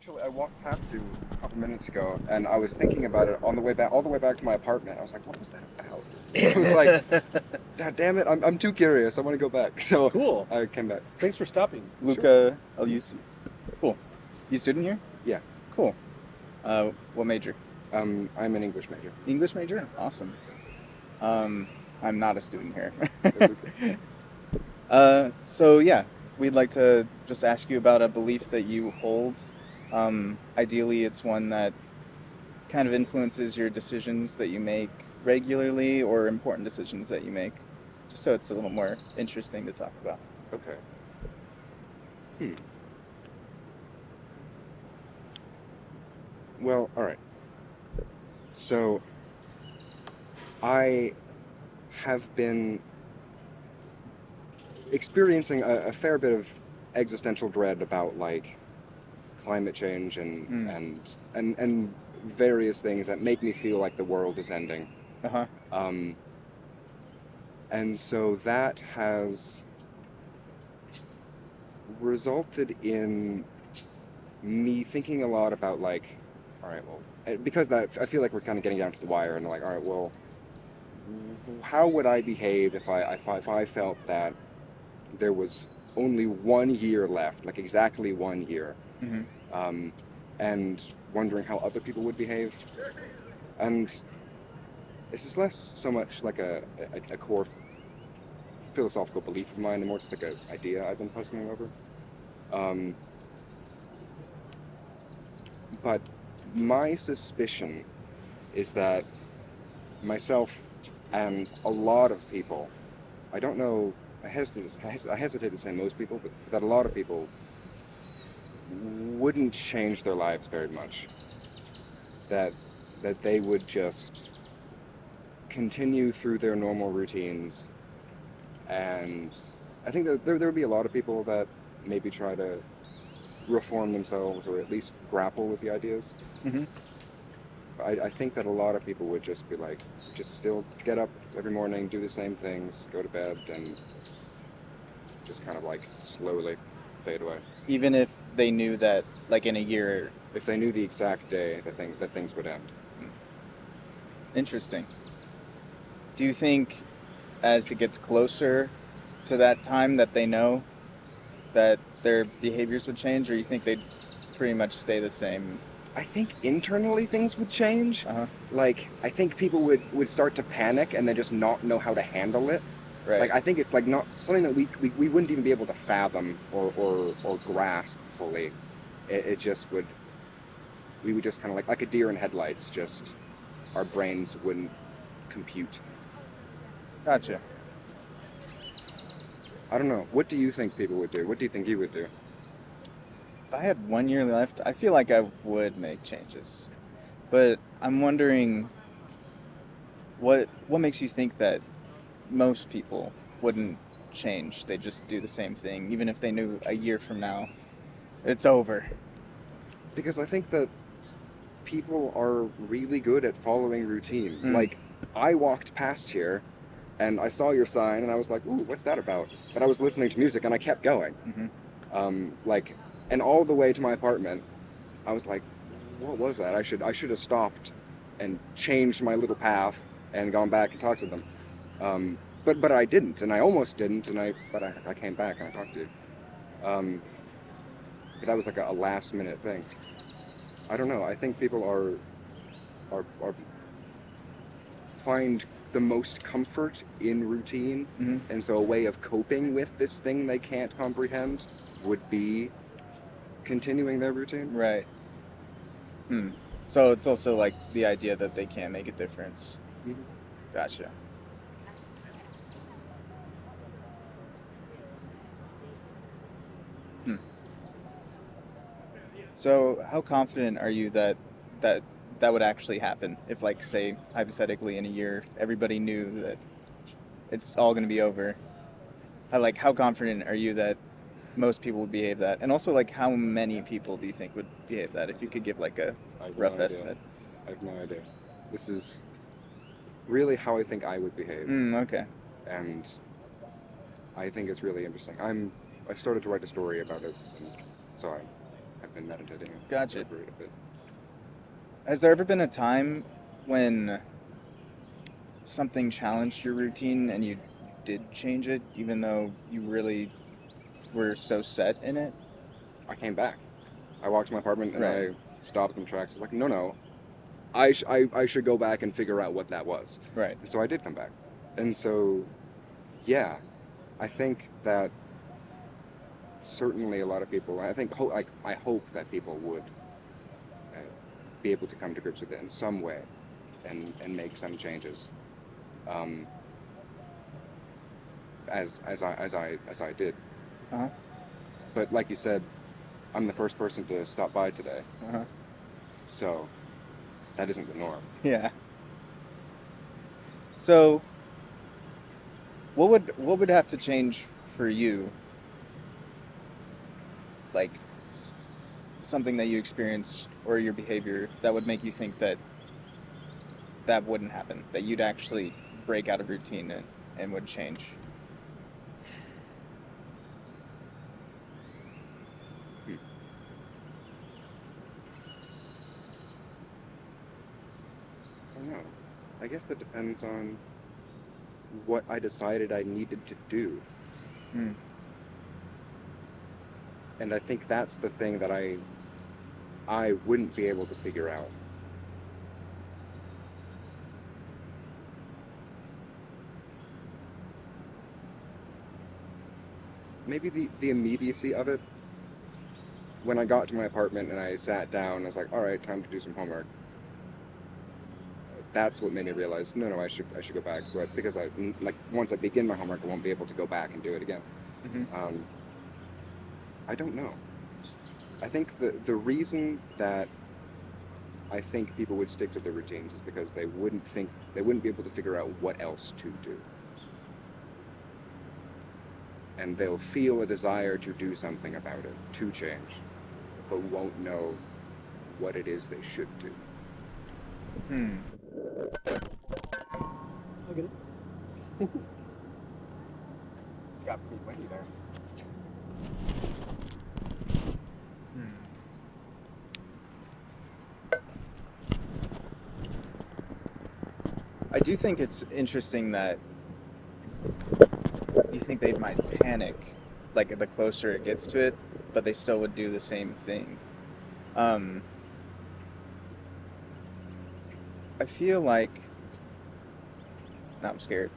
actually, I walked past you a couple minutes ago, and I was thinking about it on the way back, all the way back to my apartment. I was like, what was that about? I was like, God damn it, I'm too curious. I want to go back. So Cool. I came back. Thanks for stopping. Luca, LUC. Cool. You student here? Yeah. Cool. What major? I'm an English major. English major? Awesome. I'm not a student here. That's okay. So yeah, we'd like to just ask you about a belief that you hold. Ideally, it's one that kind of influences your decisions that you make regularly or important decisions that you make, just so it's a little more interesting to talk about. Okay. Well, all right. So I have been experiencing a fair bit of existential dread about like climate change and various things that make me feel like the world is ending. Uh-huh. And so that has resulted in me thinking a lot about like, all right, well, because that I feel like we're kind of getting down to the wire, and like, all right, well, how would I behave if I felt that there was only 1 year left, like exactly 1 year, Mm-hmm. and wondering how other people would behave, and this is less so much like a core philosophical belief of mine, and more just like an idea I've been puzzling over. But my suspicion is that myself and a lot of people, I don't know, I hesitate to say most people, but that a lot of people wouldn't change their lives very much. That they would just continue through their normal routines, and I think that there would be a lot of people that maybe try to reform themselves or at least grapple with the ideas. Mm-hmm. I think that a lot of people would just be like, just still get up every morning, do the same things, go to bed, and just kind of like slowly fade away. Even if they knew that, like in a year. If they knew the exact day that things would end. Interesting. Do you think as it gets closer to that time that they know that their behaviors would change, or you think they'd pretty much stay the same? I think internally things would change. Uh-huh. Like, I think people would start to panic and then just not know how to handle it. Right. Like, I think it's like not something that we wouldn't even be able to fathom or grasp fully. It just would, we would just kind of like a deer in headlights, just our brains wouldn't compute. Gotcha. I don't know. What do you think people would do? What do you think you would do? If I had 1 year left, I feel like I would make changes. But I'm wondering what makes you think that most people wouldn't change? They just do the same thing, even if they knew a year from now it's over. Because I think that people are really good at following routine. Mm. Like, I walked past here and I saw your sign and I was like, ooh, what's that about? But I was listening to music and I kept going. Mm-hmm. And all the way to my apartment, I was like, what was that? I should have stopped and changed my little path and gone back and talked to them. But I didn't, and I almost didn't, but I came back and I talked to you. But that was like a last minute thing. I don't know. I think people are find the most comfort in routine, Mm-hmm. and so a way of coping with this thing they can't comprehend would be continuing their routine. Right. So it's also like the idea that they can't make a difference. Mm-hmm. Gotcha. So how confident are you that would actually happen if, like, say, hypothetically in a year, everybody knew that it's all going to be over? How confident are you that most people would behave that? And also, like, how many people do you think would behave that, if you could give, like, a rough estimate? I have no idea. This is really how I think I would behave. Okay. And I think it's really interesting. I started to write a story about it, and so I've been meditating Gotcha. over it a bit. Has there ever been a time when something challenged your routine and you did change it, even though you really were so set in it? I came back. I walked to my apartment and Right. I stopped in the tracks. I was like, no, I should go back and figure out what that was. Right. And so I did come back. And so, yeah, I think that certainly a lot of people, I hope that people would uh, be able to come to grips with it in some way and make some changes. Um, as I did. Uh-huh. But like you said, I'm the first person to stop by today, Uh-huh. so that isn't the norm. Yeah. So, what would have to change for you? Like s- something that you experience or your behavior that would make you think that that wouldn't happen, that you'd actually break out of routine and would change. Hmm. I don't know. I guess that depends on what I decided I needed to do. Hmm. And I think that's the thing that I wouldn't be able to figure out. Maybe the immediacy of it. When I got to my apartment and I sat down, I was like, all right, time to do some homework. That's what made me realize, no, I should go back. So because like once I begin my homework, I won't be able to go back and do it again. Mm-hmm. I don't know. I think the reason that I think people would stick to their routines is because they wouldn't be able to figure out what else to do. And they'll feel a desire to do something about it, to change, but won't know what it is they should do. Hmm. Look at it. Got pretty windy there. Hmm. I do think it's interesting that you think they might panic, like the closer it gets to it, but they still would do the same thing. Um, I feel like, no, I'm scared.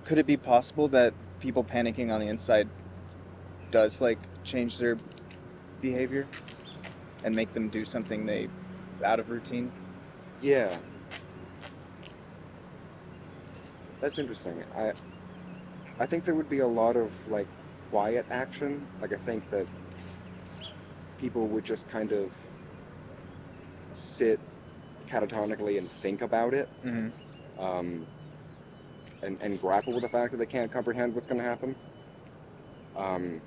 Could it be possible that people panicking on the inside does like change their behavior and make them do something they out of routine? Yeah, that's interesting. I think there would be a lot of like quiet action. Like I think that people would just kind of sit catatonically and think about it, Mm-hmm. um, and grapple with the fact that they can't comprehend what's going to happen. Um,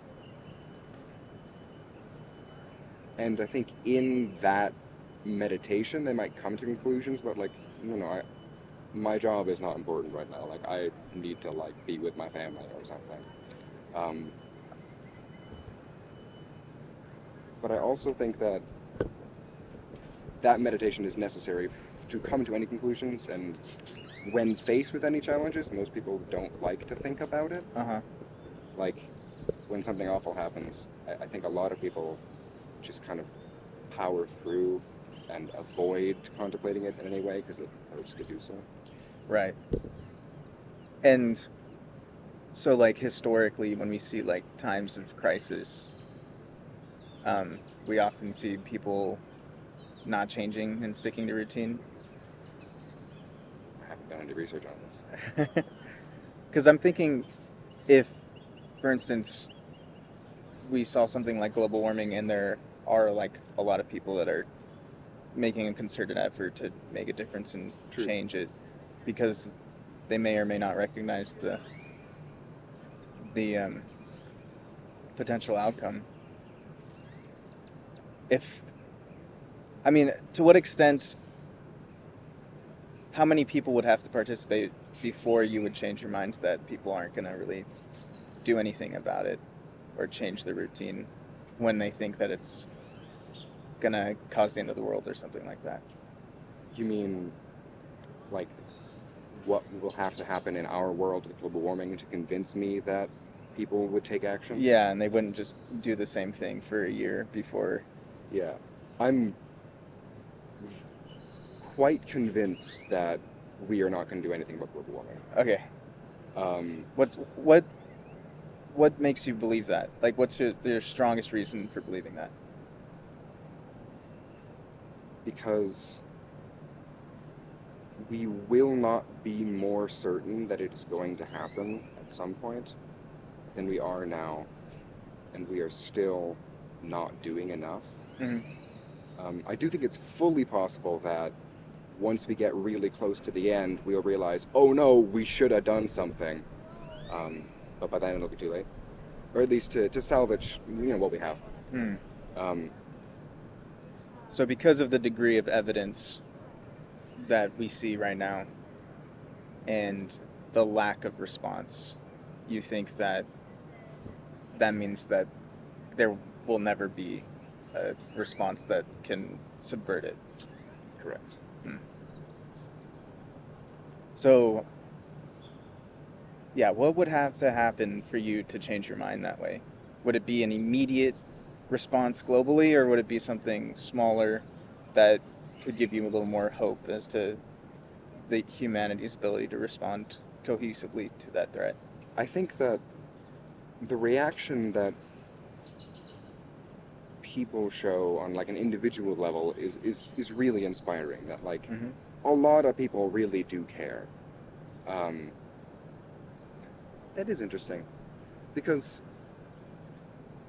and I think in that meditation, they might come to conclusions, but like, no, my job is not important right now. Like, I need to like be with my family or something. Um, but I also think that that meditation is necessary to come to any conclusions, and when faced with any challenges, most people don't like to think about it. Uh-huh. Like, when something awful happens, I think a lot of people just kind of power through and avoid contemplating it in any way because it hurts to do so. Right. And so like historically when we see like times of crisis, we often see people not changing and sticking to routine. I haven't done any research on this. Because I'm thinking if, for instance, we saw something like global warming and there are like a lot of people that are making a concerted effort to make a difference and True. change it because they may or may not recognize the potential outcome. I mean, to what extent, how many people would have to participate before you would change your mind that people aren't going to really do anything about it? or change their routine when they think that it's gonna cause the end of the world or something like that. You mean, like, what will have to happen in our world with global warming to convince me that people would take action? Yeah, and they wouldn't just do the same thing for a year before. Yeah. I'm quite convinced that we are not going to do anything about global warming. Okay, Um, what makes you believe that? Like, what's your strongest reason for believing that? because we will not be more certain that it is going to happen at some point than we are now, and we are still not doing enough. Hmm. I do think it's fully possible that once we get really close to the end, we'll realize, oh no, we should have done something. But by then it'll be too late. Or at least to salvage, what we have. Hmm. Um, So, because of the degree of evidence that we see right now and the lack of response, you think that means that there will never be a response that can subvert it. correct. Hmm. So, yeah, what would have to happen for you to change your mind that way? Would it be an immediate response globally, or would it be something smaller that could give you a little more hope as to the humanity's ability to respond cohesively to that threat? I think that the reaction that people show on like an individual level is really inspiring. That like Mm-hmm. a lot of people really do care. Um, that is interesting, because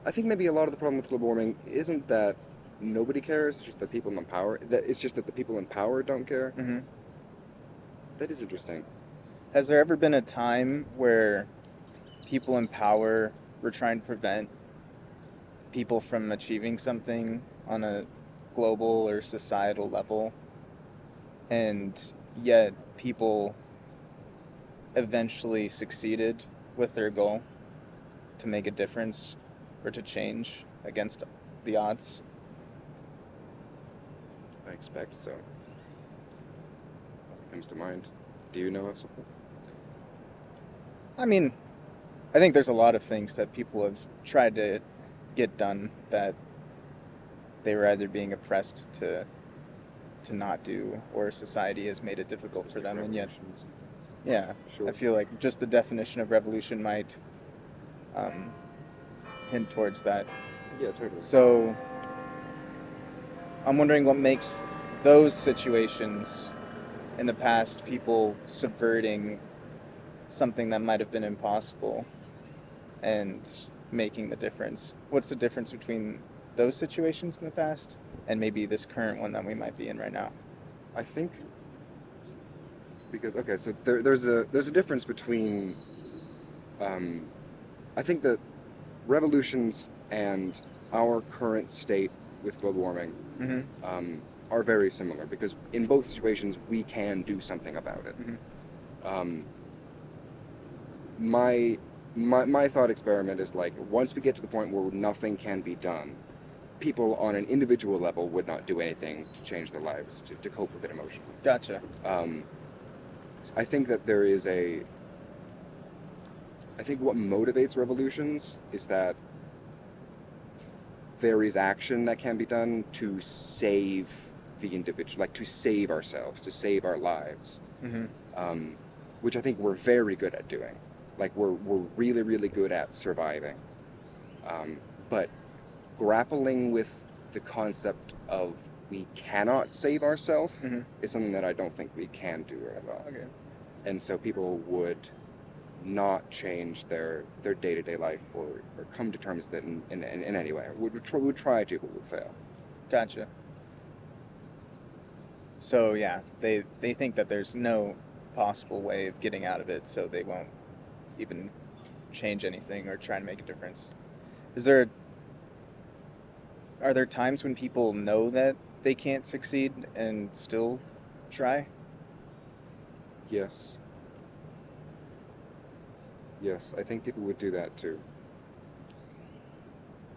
I think maybe a lot of the problem with global warming isn't that nobody cares. It's just that people in power. That it's just that the people in power don't care. Mm-hmm. That is interesting. Has there ever been a time where people in power were trying to prevent people from achieving something on a global or societal level, and yet people eventually succeeded with their goal to make a difference or to change against the odds? I expect so. What comes to mind? Do you know of something? I mean, I think there's a lot of things that people have tried to get done that they were either being oppressed to not do, or society has made it difficult for them, and yet, Revolutions and things. yeah, Sure. I feel like just the definition of revolution might hint towards that. Yeah, totally. So I'm wondering what makes those situations in the past, people subverting something that might have been impossible and making the difference. What's the difference between those situations in the past and maybe this current one that we might be in right now? I think because okay, so there's a difference between I think that revolutions and our current state with global warming Mm-hmm. are very similar, because in both situations we can do something about it. Mm-hmm. Um, my thought experiment is like, once we get to the point where nothing can be done, people on an individual level would not do anything to change their lives, to cope with it emotionally. Gotcha. I think that I think what motivates revolutions is that there is action that can be done to save the individual, like to save ourselves, to save our lives, Mm-hmm. which I think we're very good at doing. Like we're really, really good at surviving. But grappling with the concept of we cannot save ourselves Mm-hmm. is something that I don't think we can do very well. Okay. And so people would not change their day-to-day life, or come to terms with it in any way. Would try to, but would fail. Gotcha. So yeah, they think that there's no possible way of getting out of it, so they won't even change anything or try to make a difference. Are there times when people know that they can't succeed and still try? Yes. Yes, I think people would do that too.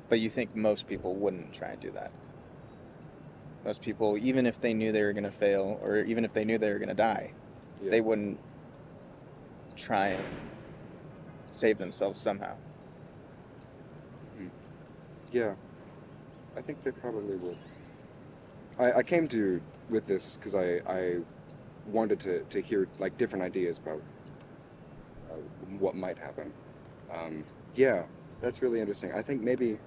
But you think most people wouldn't try and do that. Most people, even if they knew they were going to fail, or even if they knew they were going to die, Yeah. they wouldn't try and save themselves somehow. Yeah, I think they probably would. I came to with this because I wanted to hear like different ideas about what might happen. Yeah, that's really interesting. I think maybe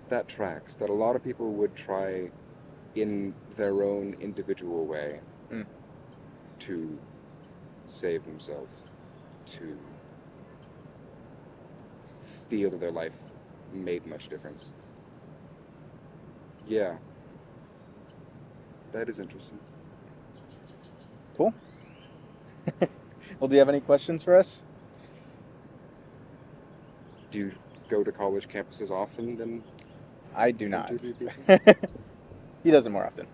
that tracks, that a lot of people would try in their own individual way Mm. to save themselves, to feel that their life made much difference. Yeah, that is interesting. Cool. Well, do you have any questions for us? Do you go to college campuses often then? I do not. interview people? He does it more often.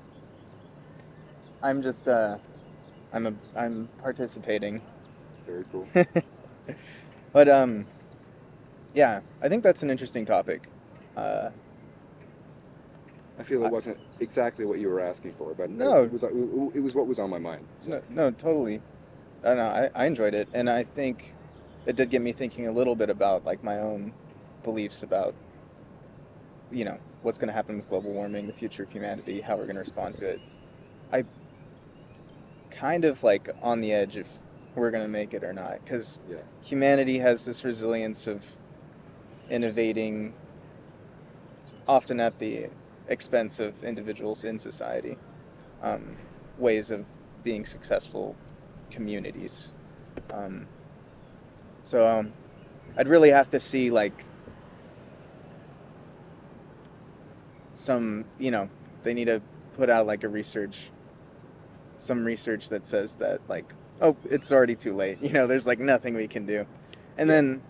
I'm just I'm participating. Very cool. But yeah, I think that's an interesting topic. I feel it wasn't exactly what you were asking for, but No. it was what was on my mind. So. No, totally. I don't know. I enjoyed it, and I think it did get me thinking a little bit about like my own beliefs about, you know, what's going to happen with global warming, the future of humanity, how we're going to respond to it. I kind of like on the edge if we're going to make it or not, because Yeah. humanity has this resilience of innovating, often at the expense of individuals in society, ways of being successful communities. So I'd really have to see like some, you know, they need to put out like some research that says that like, oh, it's already too late. You know, there's like nothing we can do. And Yeah. then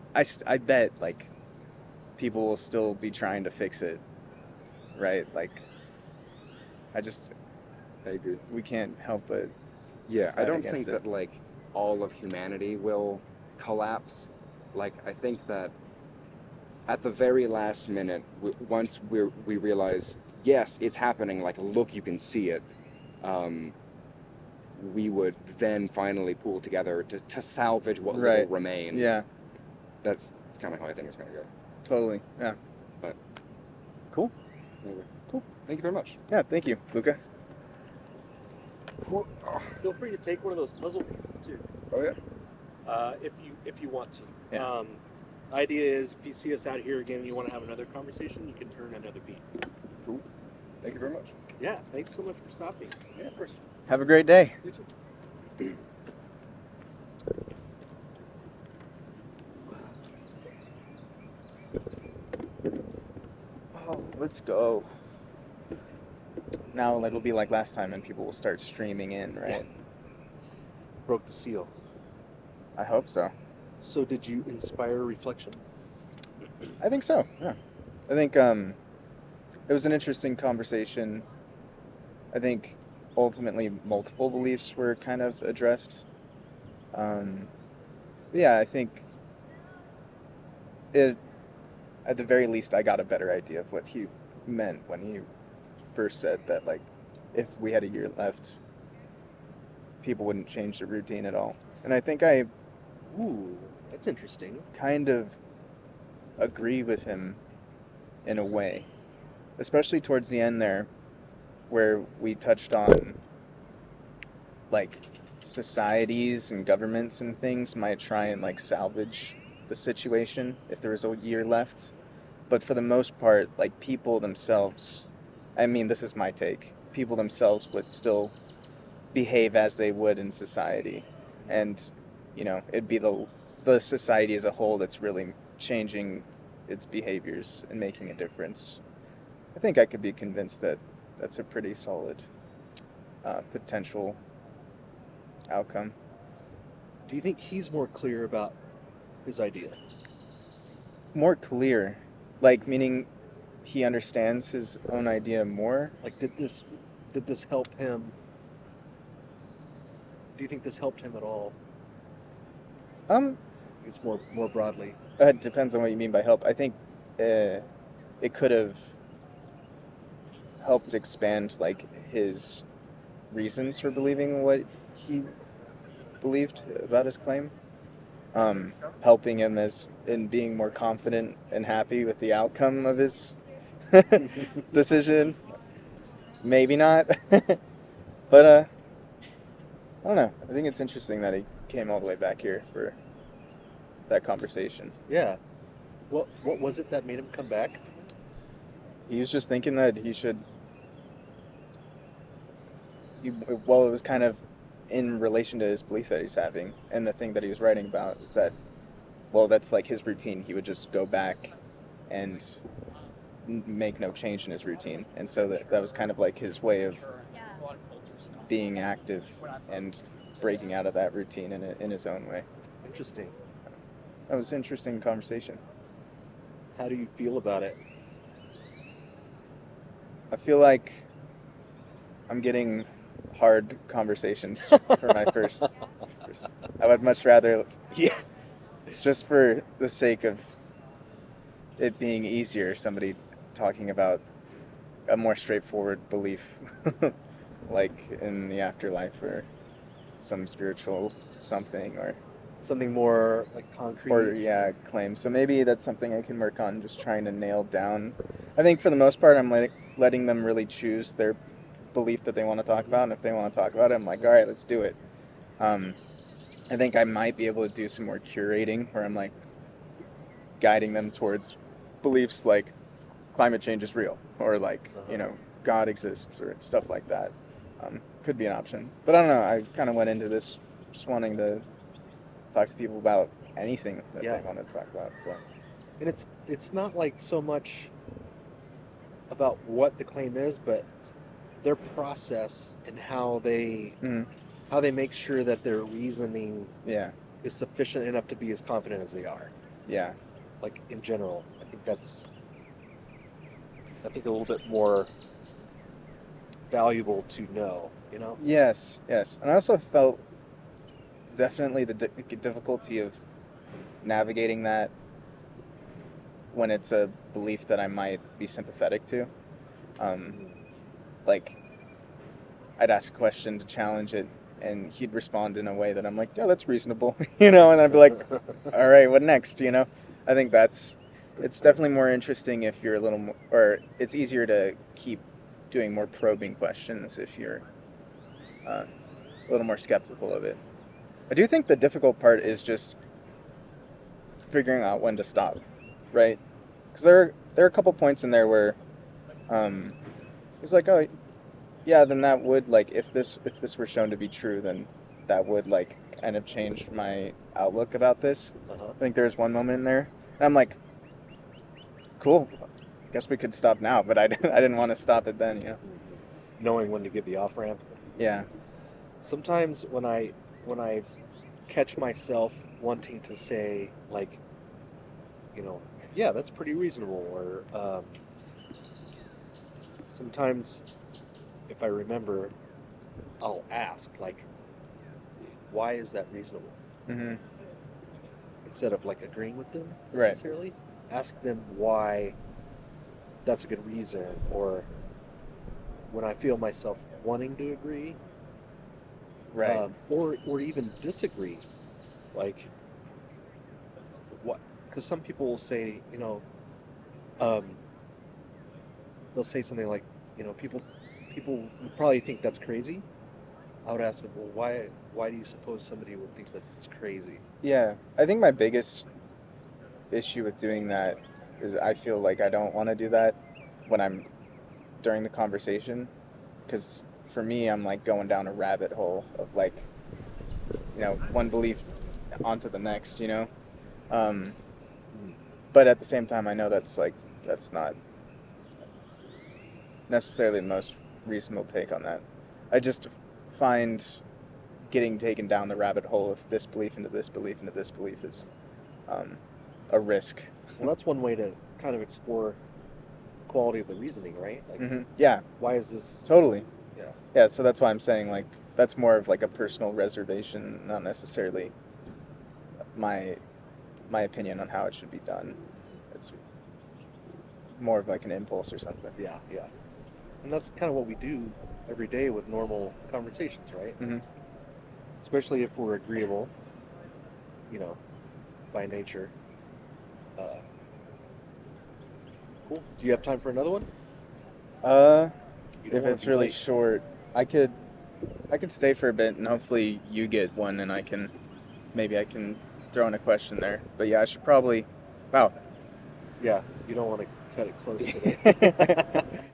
I bet like people will still be trying to fix it, right? Like, I agree. we can't help but Yeah, I fight don't against think it. that like all of humanity will collapse. Like I think that at the very last minute, once we realize yes, it's happening. Like look, you can see it. We would then finally pull together to salvage what little Right. remains. Yeah, That's kind of how I think it's gonna go. totally. Yeah. But Cool. anyway, Cool. thank you very much. Yeah, thank you, Luca. Well, Feel free to take one of those puzzle pieces too, oh yeah. if you want to. Yeah. Idea is if you see us out here again and you want to have another conversation, you can turn another piece. Cool. Thank you very much. Yeah, thanks so much for stopping. Yeah, of course. Have a great day. You too. Oh, let's go. Now it'll be like last time and people will start streaming in, right? Broke the seal. I hope so. So did you inspire reflection? I think so, yeah. I think it was an interesting conversation. I think ultimately multiple beliefs were kind of addressed. Yeah, I think it, at the very least, I got a better idea of what he meant when he first said that, like, if we had a year left, people wouldn't change the routine at all. And I think I Ooh, that's interesting. kind of agree with him in a way, especially towards the end there, where we touched on like societies and governments and things might try and like salvage the situation if there was a year left, but for the most part, like people themselves, I mean, this is my take, people themselves would still behave as they would in society, and you know, it'd be the society as a whole that's really changing its behaviors and making a difference. I think I could be convinced that that's a pretty solid potential outcome. Do you think he's more clear about his idea? More clear, like meaning he understands his own idea more. Like, did this help him? Do you think this helped him at all? Um, It's more broadly. it depends on what you mean by help. I think it could have helped expand like his reasons for believing what he believed about his claim, helping him as in being more confident and happy with the outcome of his decision. Maybe not, but I don't know. I think it's interesting that he came all the way back here for that conversation. Yeah. What was it that made him come back? He was just thinking that he should. Well, it was kind of in relation to his belief that he's having, and the thing that he was writing about is that, well, that's like his routine. He would just go back and make no change in his routine, and so that was kind of like his way of being active and breaking out of that routine in his own way. Interesting. That was an interesting conversation. How do you feel about it? I feel like I'm getting hard conversations for my first. I would much rather, Yeah. just for the sake of it being easier, somebody talking about a more straightforward belief, like in the afterlife or some spiritual something or Something more like concrete. claim. So maybe that's something I can work on, just trying to nail down. I think for the most part, I'm letting them really choose their belief that they want to talk about, and if they want to talk about it, I'm like, all right, let's do it. I think I might be able to do some more curating, where I'm like guiding them towards beliefs like climate change is real, or like God exists, or stuff like that. Could be an option, but I don't know. I kind of went into this just wanting to talk to people about anything that they want to talk about. So, And it's not like so much about what the claim is, but their process and how they make sure that their reasoning is sufficient enough to be as confident as they are. Yeah. Like in general, I think a little bit more valuable to know, you know? Yes. And I also felt definitely the difficulty of navigating that when it's a belief that I might be sympathetic to. Like, I'd ask a question to challenge it, and he'd respond in a way that I'm like, yeah, that's reasonable, and I'd be like, all right, what next, I think it's definitely more interesting if you're a little more, or it's easier to keep doing more probing questions if you're a little more skeptical of it. I do think the difficult part is just figuring out when to stop, right? Because there are a couple points in there where it's like, oh, yeah, then that would, like, if this were shown to be true, then that would, like, kind of change my outlook about this. I think there's one moment in there, and I'm like, cool, guess we could stop now, but I didn't want to stop it then, Knowing when to give the off ramp. Yeah. Sometimes when I catch myself wanting to say, like, yeah, that's pretty reasonable, or sometimes if I remember, I'll ask, like, why is that reasonable? Mm-hmm. Instead of like agreeing with them Right. necessarily, ask them why that's a good reason, or when I feel myself wanting to agree, Right. or even disagree, like what? Because some people will say, they'll say something like, people would probably think that's crazy. I would ask them, well, why do you suppose somebody would think that it's crazy? Yeah, I think my biggest issue with doing that is I feel like I don't want to do that when I'm during the conversation, because for me, I'm like going down a rabbit hole of like, one belief onto the next, but at the same time, I know that's not necessarily the most reasonable take on that. I just find getting taken down the rabbit hole of this belief into this belief into this belief is a risk. Well, that's one way to kind of explore the quality of the reasoning, right? Like, Yeah. why is this? Totally. Yeah. Yeah, so that's why I'm saying, like, that's more of like a personal reservation, not necessarily my opinion on how it should be done. It's more of like an impulse or something. Yeah, yeah. And that's kind of what we do every day with normal conversations, right? Mm-hmm. Especially if we're agreeable, by nature. Cool. Do you have time for another one? You don't If wanna it's be really late. short, I could stay for a bit, and hopefully you get one, and maybe I can throw in a question there. But yeah, I should probably. Wow. Yeah, you don't want to cut it close today.